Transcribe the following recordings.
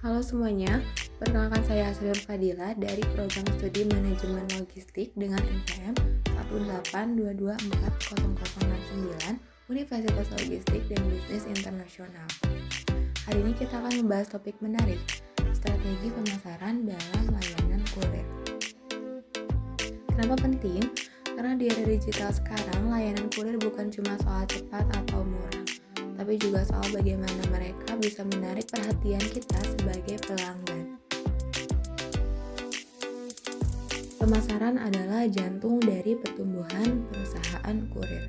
Halo semuanya, perkenalkan saya Asriul Fadila dari Program Studi Manajemen Logistik dengan NPM 182240069 Universitas Logistik dan Bisnis Internasional. Hari ini kita akan membahas topik menarik, strategi pemasaran dalam layanan kurir. Kenapa penting? Karena di era digital sekarang, layanan kurir bukan cuma soal cepat atau murah, tapi juga soal bagaimana mereka bisa menarik perhatian kita sebagai pelanggan. Pemasaran adalah jantung dari pertumbuhan perusahaan kurir.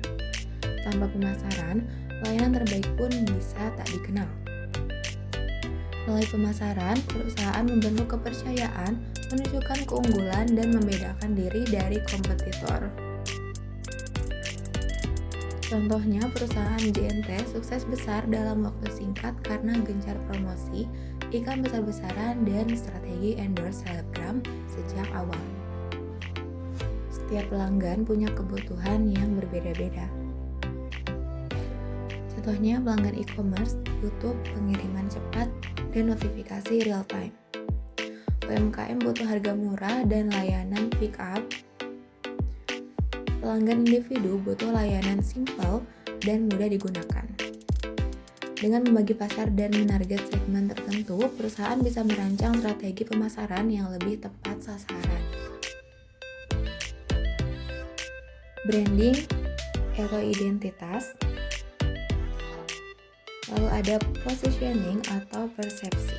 Tanpa pemasaran, layanan terbaik pun bisa tak dikenal. Melalui pemasaran, perusahaan membentuk kepercayaan, menunjukkan keunggulan, dan membedakan diri dari kompetitor. Contohnya, perusahaan JNT sukses besar dalam waktu singkat karena gencar promosi, iklan besar-besaran, dan strategi endorse selebgram sejak awal. Setiap pelanggan punya kebutuhan yang berbeda-beda. Contohnya, pelanggan e-commerce butuh pengiriman cepat dan notifikasi real time. UMKM butuh harga murah dan layanan pick up. Pelanggan individu butuh layanan simpel dan mudah digunakan. Dengan membagi pasar dan menarget segmen tertentu, perusahaan bisa merancang strategi pemasaran yang lebih tepat sasaran. Branding atau identitas, lalu ada positioning atau persepsi.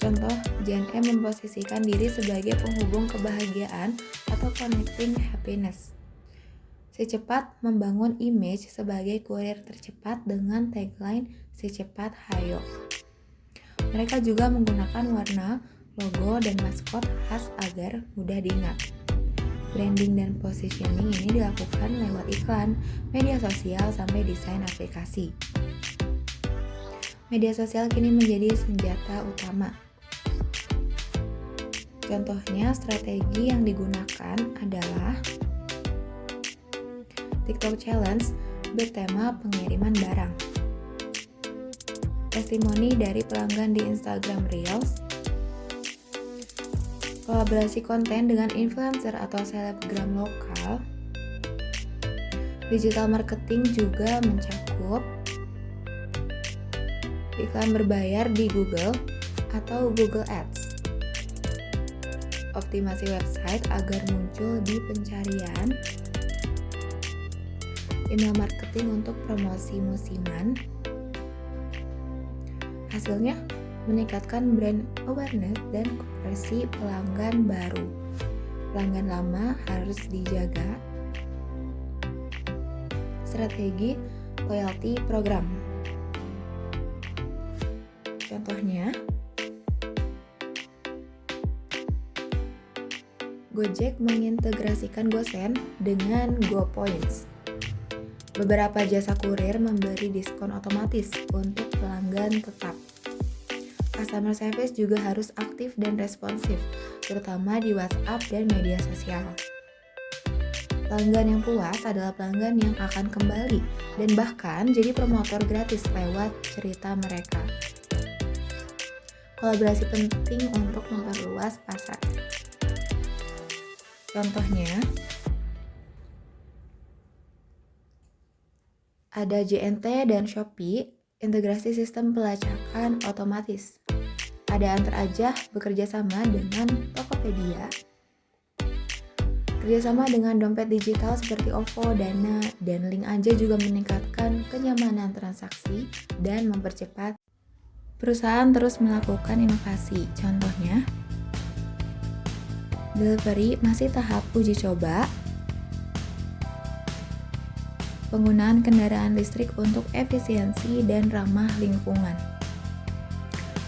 Contoh, JNE memposisikan diri sebagai penghubung kebahagiaan atau connecting happiness. Secepat membangun image sebagai kurir tercepat dengan tagline "Secepat Hayo". Mereka juga menggunakan warna, logo, dan maskot khas agar mudah diingat. Branding dan positioning ini dilakukan lewat iklan, media sosial, sampai desain aplikasi. Media sosial kini menjadi senjata utama. Contohnya, strategi yang digunakan adalah TikTok Challenge bertema pengiriman barang, testimoni dari pelanggan di Instagram Reels, kolaborasi konten dengan influencer atau selebgram lokal. Digital marketing juga mencakup iklan berbayar di Google atau Google Ads, optimasi website agar muncul di pencarian, email marketing untuk promosi musiman. Hasilnya, meningkatkan brand awareness dan konversi pelanggan baru. Pelanggan lama harus dijaga. Strategi loyalty program. Contohnya, Gojek mengintegrasikan GoSend dengan GoPoints. Beberapa jasa kurir memberi diskon otomatis untuk pelanggan tetap. Customer service juga harus aktif dan responsif, terutama di WhatsApp dan media sosial. Pelanggan yang puas adalah pelanggan yang akan kembali dan bahkan jadi promotor gratis lewat cerita mereka. Kolaborasi penting untuk memperluas pasar. Contohnya, ada JNT dan Shopee, integrasi sistem pelacakan otomatis. Ada Antar Ajah bekerja sama dengan Tokopedia. Kerjasama dengan dompet digital seperti OVO, Dana, dan Link Aja juga meningkatkan kenyamanan transaksi dan mempercepat. Perusahaan terus melakukan inovasi. Contohnya, Delivery masih tahap uji coba. Penggunaan kendaraan listrik untuk efisiensi dan ramah lingkungan.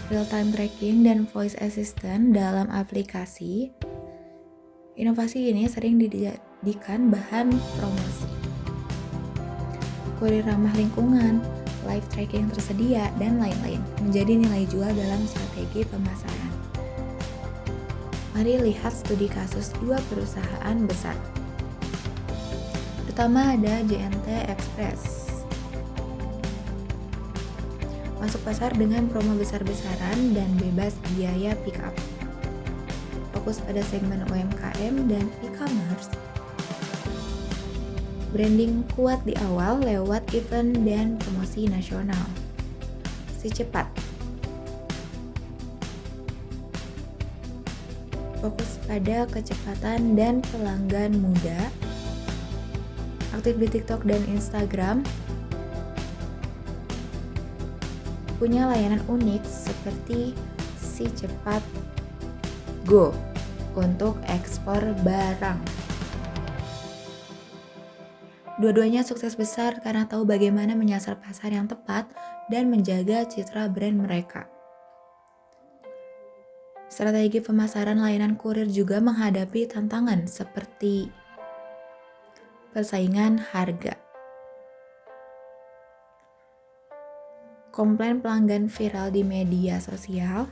Real-time tracking dan voice assistant dalam aplikasi. Inovasi ini sering dijadikan bahan promosi. Kurir ramah lingkungan, live tracking tersedia, dan lain-lain menjadi nilai jual dalam strategi pemasaran. Mari lihat studi kasus dua perusahaan besar. Pertama ada JNT Express. Masuk pasar dengan promo besar-besaran dan bebas biaya pick up. Fokus pada segmen UMKM dan e-commerce. Branding kuat di awal lewat event dan promosi nasional. Si cepat. Fokus pada kecepatan dan pelanggan muda. Aktif di TikTok dan Instagram. Punya layanan unik seperti Si Cepat Go untuk ekspor barang. Dua-duanya sukses besar karena tahu bagaimana menyasar pasar yang tepat dan menjaga citra brand mereka. Strategi pemasaran layanan kurir juga menghadapi tantangan seperti persaingan harga, komplain pelanggan viral di media sosial,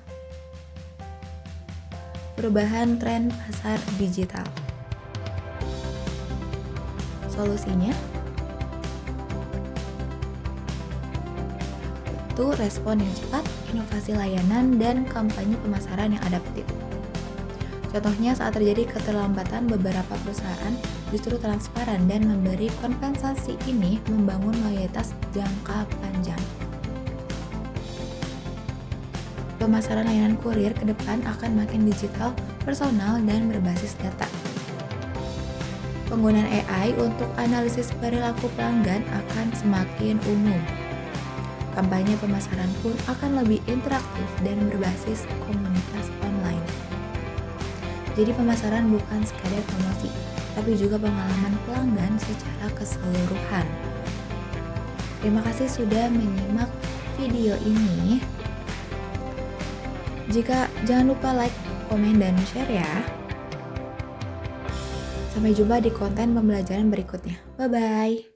perubahan tren pasar digital. Solusinya? Itu respon yang cepat, inovasi layanan, dan kampanye pemasaran yang adaptif. Contohnya saat terjadi keterlambatan beberapa perusahaan, justru transparan dan memberi kompensasi ini membangun loyalitas jangka panjang. Pemasaran layanan kurir ke depan akan makin digital, personal, dan berbasis data. Penggunaan AI untuk analisis perilaku pelanggan akan semakin umum. Kampanye pemasaran pun akan lebih interaktif dan berbasis komunitas online. Jadi pemasaran bukan sekadar promosi, tapi juga pengalaman pelanggan secara keseluruhan. Terima kasih sudah menyimak video ini. Jangan lupa like, komen, dan share ya. Sampai jumpa di konten pembelajaran berikutnya. Bye-bye.